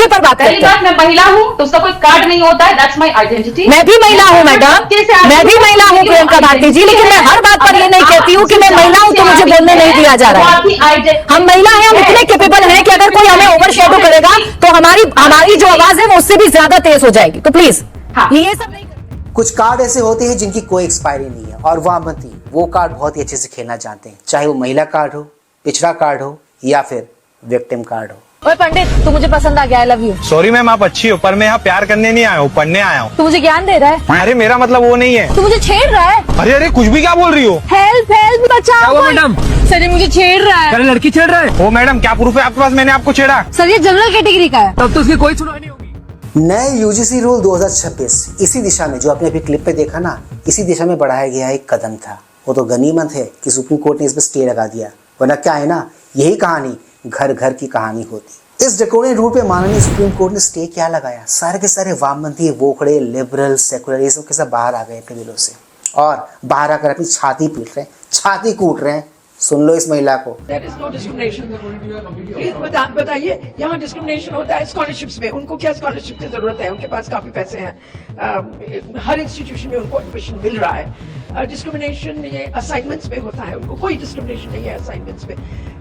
मुद्दे पर बात करते हैं। मैं महिला हूँ तो उसका कोई कार्ड नहीं होता है, दैट्स माय आइडेंटिटी। मैं भी महिला हूँ मैडम, मैं भी महिला हूँ प्रियंका भारती जी, लेकिन मैं हर बात पर ये नहीं कहती हूँ कि मैं महिला हूँ तो मुझे बोलने नहीं दिया जा रहा है। हम महिला हैं, हम इतने कैपेबल हैं कि अगर कोई हमें ओवरशैडो करेगा तो हमारी जो आवाज है वो उससे भी ज्यादा तेज हो जाएगी। तो प्लीज ये सब नहीं। कुछ कार्ड ऐसे होते हैं जिनकी कोई एक्सपायरी नहीं है और वामपंथी वो कार्ड बहुत ही अच्छे से खेलना जानते हैं, चाहे वो महिला कार्ड हो, पिछड़ा कार्ड हो या फिर विक्टिम कार्ड हो। ओए पंडित, तू मुझे पसंद आ गया, I love you. Sorry ma'am, आप अच्छी हो पर मैं यहाँ प्यार करने नहीं आया हूँ, पढ़ने आया हूँ। तू मुझे ज्ञान दे रहा है? अरे मेरा मतलब वो नहीं है। तू मुझे छेड़ रहा है? अरे अरे कुछ भी क्या बोल रही हो? हेल्प हेल्प, बचाओ मैडम। सर ये मुझे छेड़ रहा है। अरे लड़की छेड़ रहा है? ओ मैडम, क्या प्रूफ है आपके पास मैंने आपको छेड़ा? सर ये जनरल कैटेगरी का है। तब तो उसकी कोई सुनवाई नहीं होगी। नए यूजीसी रूल 2026 इसी दिशा में, जो आपने अभी क्लिप पे देखा ना, इसी दिशा में बढ़ाया गया एक कदम था। वो तो गनीमत है कि सुप्रीम कोर्ट ने इस पर स्टे लगा दिया, वरना क्या है ना, यही कहानी घर घर की कहानी होती। इस ड्रैकोनियन रूल पे माननीय सुप्रीम कोर्ट ने स्टे क्या लगाया? सारे के सारे वामपंथी, वोखड़े, लिबरल, सेकुलर, ये सब के सब बाहर आ गए अपने दिलों से और बाहर आकर अपनी छाती पीट रहे हैं, छाती कूट रहे हैं। सुन लो इस महिला को। There is no discrimination. Please बताइए, यहाँ डिस्क्रिमिनेशन होता है स्कॉलरशिप्स में। उनको क्या स्कॉलरशिप की जरूरत है? उनके पास काफी पैसे हैं, हर इंस्टीट्यूशन में उनको एडमिशन मिल रहा है। डिस्क्रिमिनेशन ये असाइनमेंट्स में होता है, उनको कोई डिस्क्रिमिनेशन नहीं है असाइनमेंट्स में।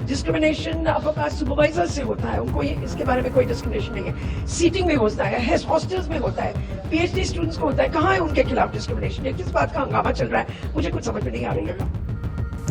डिस्क्रिमिनेशन आपका सुपरवाइजर से होता है, उनको इसके बारे में कोई डिस्क्रिमिनेशन नहीं है। सीटिंग में होता है, हॉस्टल्स में होता है, पीएचडी स्टूडेंट्स को होता है। कहाँ है उनके खिलाफ डिस्क्रिमिनेशन? ये किस बात का हंगामा चल रहा है? मुझे कुछ समझ में नहीं आ रही है।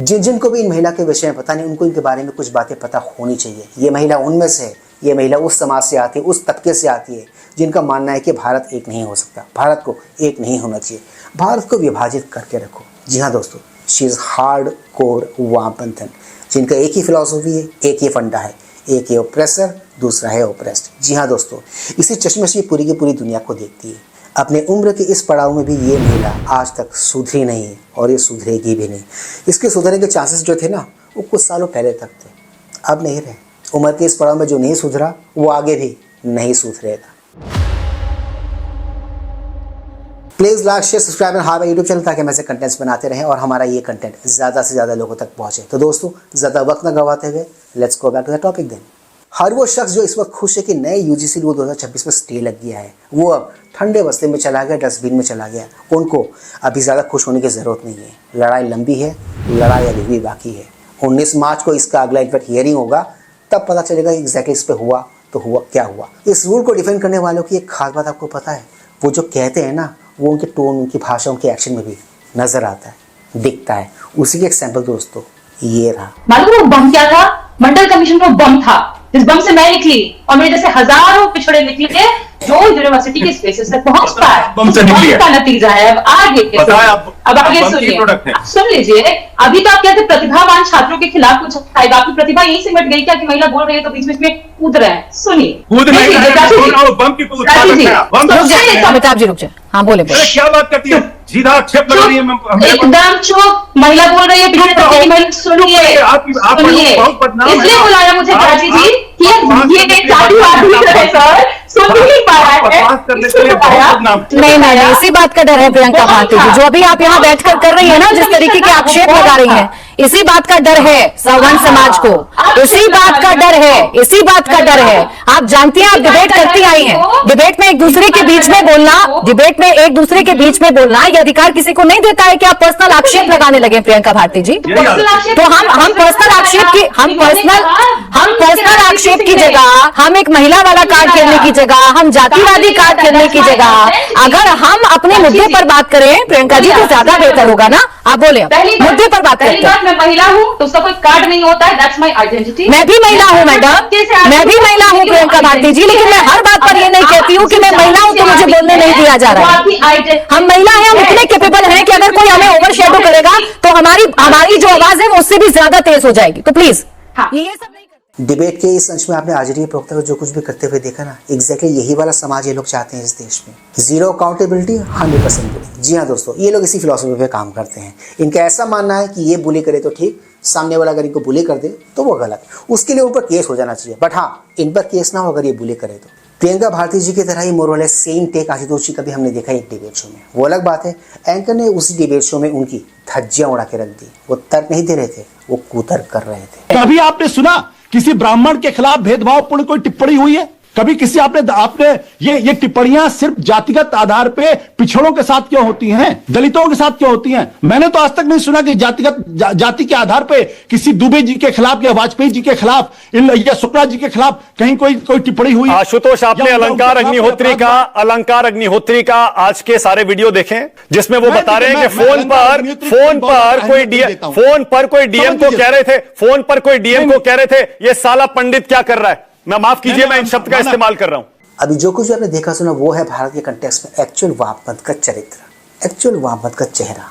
जिनको भी इन महिला के विषय में पता नहीं, उनको इनके बारे में कुछ बातें पता होनी चाहिए। ये महिला उनमें से है, ये महिला उस समाज से आती है, उस तबके से आती है जिनका मानना है कि भारत एक नहीं हो सकता, भारत को एक नहीं होना चाहिए, भारत को विभाजित करके रखो। जी हाँ दोस्तों, शी इज़ हार्ड कोर वामपंथन, जिनका एक ही फिलॉसफी है, एक ही फंडा है, एक है ओप्रेसर, दूसरा है ओप्रेस्ड। जी हाँ दोस्तों, इसी चश्मे से पूरी की पूरी दुनिया को देखती है। अपने उम्र के इस पड़ाव में भी ये महिला आज तक सुधरी नहीं है और ये सुधरेगी भी नहीं। इसके सुधरने के चांसेस जो थे ना, वो कुछ सालों पहले तक थे, अब नहीं रहे। उम्र के इस पड़ाव में जो नहीं सुधरा वो आगे भी नहीं सुधरेगा। Please like, share, subscribe and हमारा यूट्यूब चैनल, ताकि हम ऐसे कंटेंट्स बनाते रहें और हमारा ये कंटेंट ज़्यादा से ज़्यादा लोगों तक पहुँचे। तो दोस्तों, ज़्यादा वक्त न गवाते हुए let's go back to the topic then. हर वो शख्स जो इस वक्त खुश है कि नए यूजीसी रूल 2026 में स्टे लग गया है, वो अब ठंडे बस्ते में चला गया, डस्टबिन में चला गया, उनको अभी ज़्यादा खुश होने की ज़रूरत नहीं है। लड़ाई लंबी है, लड़ाई अभी भी बाकी है। 19 मार्च को इसका अगला इन्फेक्ट हियरिंग होगा, तब पता चलेगा एग्जैक्टली इस पर हुआ तो हुआ क्या हुआ। इस रूल को डिफेंड करने वालों की एक खास बात आपको पता है? वो जो कहते हैं ना, वो उनके टोन, उनकी भाषा, उनके एक्शन में भी नजर आता है, दिखता है। उसी के एग्जाम्पल दोस्तों ये रहा। मालूम वो बम क्या था? मंडल कमीशन का बम था। इस बम से मैं निकली और मेरे जैसे हजारों पिछड़े निकले जो यूनिवर्सिटी के स्पेसेस तक पहुंच पाए। बम से निकली है। का नतीजा है। अब आगे अब आगे सुनिए, सुन लीजिए। अभी तो आप कहते प्रतिभावान छात्रों के खिलाफ कुछ आएगा, आपकी प्रतिभा यहीं से मिट गई क्या कि महिला बोल रही है तो बीच बीच में कूद रहे हैं? सुनिए, अमिताभ जी रुक जाए। हाँ बोले बोले। क्या बात करती है? सीधा आक्षेप लगा रही है। एकदम चुप, महिला बोल रही है, पिछले तबके की महिला। सुनिए, इसलिए बुलाया मुझे प्राची जी कि ये जातिवाद नहीं रहे सर, सुन नहीं पा रहा है। नहीं, इसी बात का डर है प्रियंका भारती जी, जो अभी आप यहाँ बैठकर कर रही है ना, जिस तरीके के आक्षेप लगा रही हैं, इसी बात का डर है सवर्ण समाज को, इसी बात का डर है, इसी बात का डर है। आप जानती हैं, आप डिबेट करती आई हैं, डिबेट में एक दूसरे के बीच में बोलना, डिबेट में एक दूसरे के बीच में बोलना ये अधिकार किसी को नहीं देता है कि आप पर्सनल आक्षेप लगाने लगे प्रियंका भारती जी। तो हम पर्सनल आक्षेप की जगह, हम एक महिला वाला कार्ड खेलने की जगह, हम जातिवादी कार्ड खेलने की जगह अगर हम अपने मुद्दे पर बात करें प्रियंका जी, तो ज्यादा बेहतर होगा ना। आप बोले मुद्दे पर बात करते हैं। मैं महिला हूँ तो उसका कोई कार्ड नहीं होता है, दैट्स माय आइडेंटिटी। मैं भी महिला हूँ मैडम, मैं भी महिला हूँ प्रियंका भारती जी, लेकिन मैं हर बात पर ये नहीं कहती हूँ कि मैं महिला हूँ तो मुझे बोलने नहीं दिया जा रहा है। हम महिला हैं, हम इतने कैपेबल हैं कि अगर कोई हमें ओवरशैडो करेगा तो हमारी जो आवाज है वो उससे भी ज्यादा तेज हो जाएगी। तो प्लीज ये सब नहीं। डिबेट के इस अंश में आपने आजरी प्रवक्ता को जो कुछ भी करते हुए देखा ना, एग्जैक्टली यही वाला समाज ये लोग चाहते हैं इस देश में। जीरो अकाउंटेबिलिटी, 100% बुली। जी हाँ दोस्तों, ये लोग इसी फिलॉसफी पे काम करते हैं। इनका ऐसा मानना है कि ये बुली करे तो ठीक, सामने वाला अगर इनको बुली कर दे तो वो गलत, उसके लिए ऊपर केस हो जाना चाहिए। बट हाँ, इन पर केस ना हो अगर ये बुली करे तो। प्रियंका भारती जी की तरह ही मोर वाले सेम टेक आशुतोष जी का भी हमने देखा एक डिबेट शो में। वो अलग बात है, एंकर ने उसी डिबेट शो में उनकी धज्जियां उड़ा के रख दी। वो तर्क नहीं दे रहे थे, वो कुतर्क कर रहे थे। कभी आपने सुना किसी ब्राह्मण के खिलाफ भेदभावपूर्ण कोई टिप्पणी हुई है? कभी किसी आपने ये टिप्पणियां सिर्फ जातिगत आधार पे पिछड़ों के साथ क्यों होती हैं, दलितों के साथ क्यों होती हैं? मैंने तो आज तक नहीं सुना कि जाति के आधार पे किसी दुबे जी के खिलाफ या वाजपेयी जी के खिलाफ या शुक्ला जी के खिलाफ कहीं कोई टिप्पणी हुई। आशुतोष, आपने अलंकार अग्निहोत्री का आज के सारे वीडियो देखें जिसमें वो बता रहे हैं कि फोन पर कोई डीएम को कह रहे थे ये साला पंडित क्या कर रहा है। मैं माफ कीजिए, मैं इन शब्द का इस्तेमाल कर रहा हूं। अभी जो कुछ आपने देखा सुना वो है भारत के कंटेक्स्ट में एक्चुअल वामपंथ का चरित्र, एक्चुअल वामपंथ का चेहरा,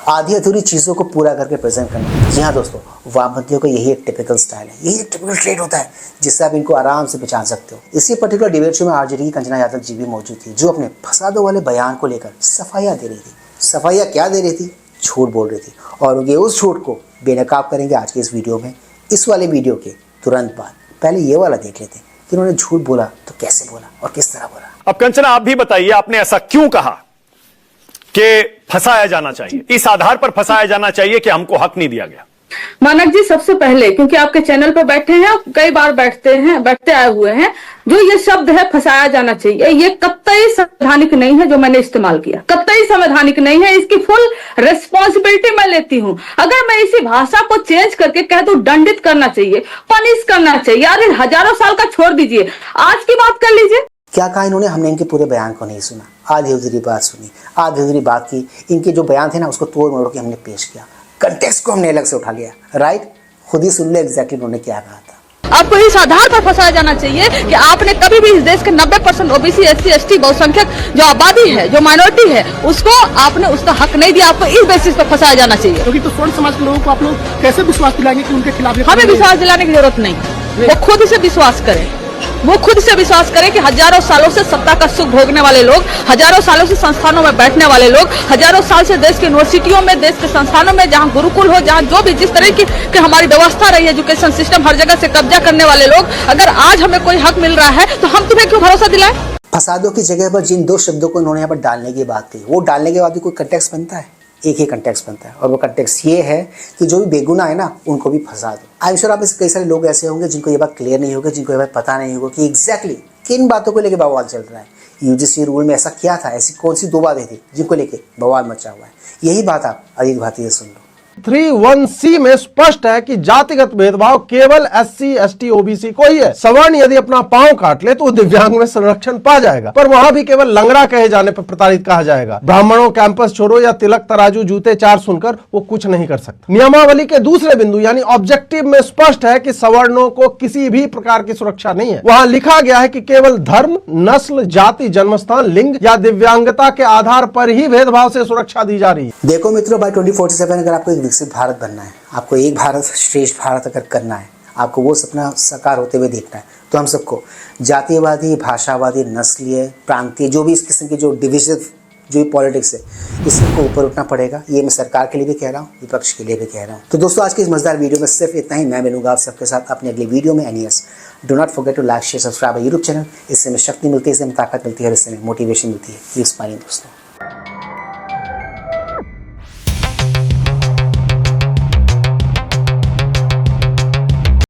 आधी अधूरी चीज़ों को पूरा करके प्रेजेंट करना। जी हाँ दोस्तों, वामपंथियों का यही एक टिपिकल स्टाइल है, यही एक टिपिकल ट्रेड होता है जिससे आप इनको आराम से पहचान सकते हो। इसी पर्टिकुलर डिबेट शो में आरजेडी की कंचना यादव जी भी मौजूद थी, जो अपने फसादों वाले बयान को लेकर सफाइयाँ दे रही थी। सफाइयाँ क्या दे रही थी? झूठ बोल रही थी। और ये उस झूठ को बेनकाब करेंगे आज के इस वीडियो में। इस वाले वीडियो के तुरंत बाद पहले ये वाला देख लेते हैं कि उन्होंने झूठ बोला तो कैसे बोला और किस तरह बोला। अब कंचना, आप भी बताइए, आपने ऐसा क्यों कहा कि फंसाया जाना चाहिए, इस आधार पर फंसाया जाना चाहिए कि हमको हक नहीं दिया गया? मानक जी, सबसे पहले क्योंकि आपके चैनल पर बैठे हैं, कई बार बैठते आए हुए हैं, जो ये शब्द है फंसाया जाना चाहिए, ये कतई संवैधानिक नहीं है। जो मैंने इस्तेमाल किया कतई संवैधानिक नहीं है, इसकी फुल रिस्पॉन्सिबिलिटी मैं लेती हूँ। अगर मैं इसी भाषा को चेंज करके कह दूं दंडित करना चाहिए, पनिश करना चाहिए, अरे हजारों साल का छोड़ दीजिए, आज की बात कर लीजिए। क्या कहा इन्होंने? हमने इनके पूरे बयान को नहीं सुना, आधी अधूरी बात सुनी, आधी अधूरी बात की। इनके जो बयान थे ना उसको तोड़ मरोड़ के हमने पेश किया, कंटेक्स्ट को हमने अलग से उठा लिया। राइट, खुद ही सुन ले एग्जैक्टली उन्होंने क्या कहा था। आपको इस आधार पर फंसाया जाना चाहिए कि आपने कभी भी इस देश के 90% ओबीसी, एससी, एसटी, बहुसंख्यक जो आबादी है, जो माइनॉरिटी है, उसको आपने उसका हक नहीं दिया। आपको इस बेसिस पर फंसाया जाना चाहिए। क्योंकि तो स्वर्ण समाज के लोगों को आप लोग कैसे विश्वास दिलाएंगे कि उनके खिलाफ? हमें विश्वास दिलाने की जरूरत नहीं, वो खुद से विश्वास करें। वो खुद से विश्वास करें कि हजारों सालों से सत्ता का सुख भोगने वाले लोग, हजारों सालों से संस्थानों में बैठने वाले लोग, हजारों साल से देश की यूनिवर्सिटियों में, देश के संस्थानों में, जहां गुरुकुल हो, जहां जो भी जिस तरह की हमारी व्यवस्था रही, एजुकेशन सिस्टम, हर जगह से कब्जा करने वाले लोग, अगर आज हमें कोई हक मिल रहा है तो हम तुम्हें क्यों भरोसा दिलाएं? फसादों की जगह पर जिन दो शब्दों को इन्होंने यहाँ पर डालने की बात कही, वो डालने के बाद भी कोई कंटेक्स्ट बनता है? एक ही कंटेक्स्ट बनता है, और वो कंटेक्स्ट ये है कि जो भी बेगुनाह है ना उनको भी फंसा दो। आई एम श्योर आप कई सारे लोग ऐसे होंगे जिनको ये बात क्लियर नहीं होगी, जिनको ये बात पता नहीं होगा कि एग्जैक्टली किन बातों को लेकर बवाल चल रहा है। यूजीसी रूल में ऐसा क्या था, ऐसी कौन सी दो बातें थी जिनको लेके बवाल मचा हुआ है? यही बात आप अजीत भारती से सुन लो। 3(1)(c) में स्पष्ट है कि जातिगत भेदभाव केवल SC, ST, OBC को ही है। सवर्ण यदि अपना पांव काट ले तो दिव्यांग में संरक्षण पा जाएगा, पर वहां भी केवल लंगड़ा कहे जाने पर प्रताड़ित कहा जाएगा। ब्राह्मणों, कैंपस छोड़ो या तिलक, तराजू, जूते, चार सुनकर वो कुछ नहीं कर सकते। नियमावली के दूसरे बिंदु यानी ऑब्जेक्टिव में स्पष्ट है कि सवर्णों को किसी भी प्रकार की सुरक्षा नहीं है। वहां लिखा गया है कि केवल धर्म, नस्ल, जाति, जन्मस्थान, लिंग या दिव्यांगता के आधार पर ही भेदभाव से सुरक्षा दी जा रही है। देखो मित्रों, बाय 2047 अगर आपको विकसित भारत बनना है, आपको एक भारत श्रेष्ठ भारत अगर करना है, आपको वो सपना साकार होते हुए देखना है, तो हम सबको जातिवादी, भाषावादी, नस्लीय, प्रांतीय, जो भी इस किस्म की जो डिविजन, जो भी पॉलिटिक्स है, इस सबको ऊपर उठना पड़ेगा। ये मैं सरकार के लिए भी कह रहा हूँ, विपक्ष के लिए भी कह रहा हूँ। तो दोस्तों, आज की इस मजेदार वीडियो में सिर्फ इतना ही। मैं मिलूंगा आप सबके साथ अपने अगली वीडियो में। Anyways do not forget to like, share, subscribe YouTube channel. इससे हमें शक्ति मिलती है, इससे हमें ताकत मिलती है और इससे हमें मोटिवेशन मिलती है। कीप स्माइलिंग दोस्तों।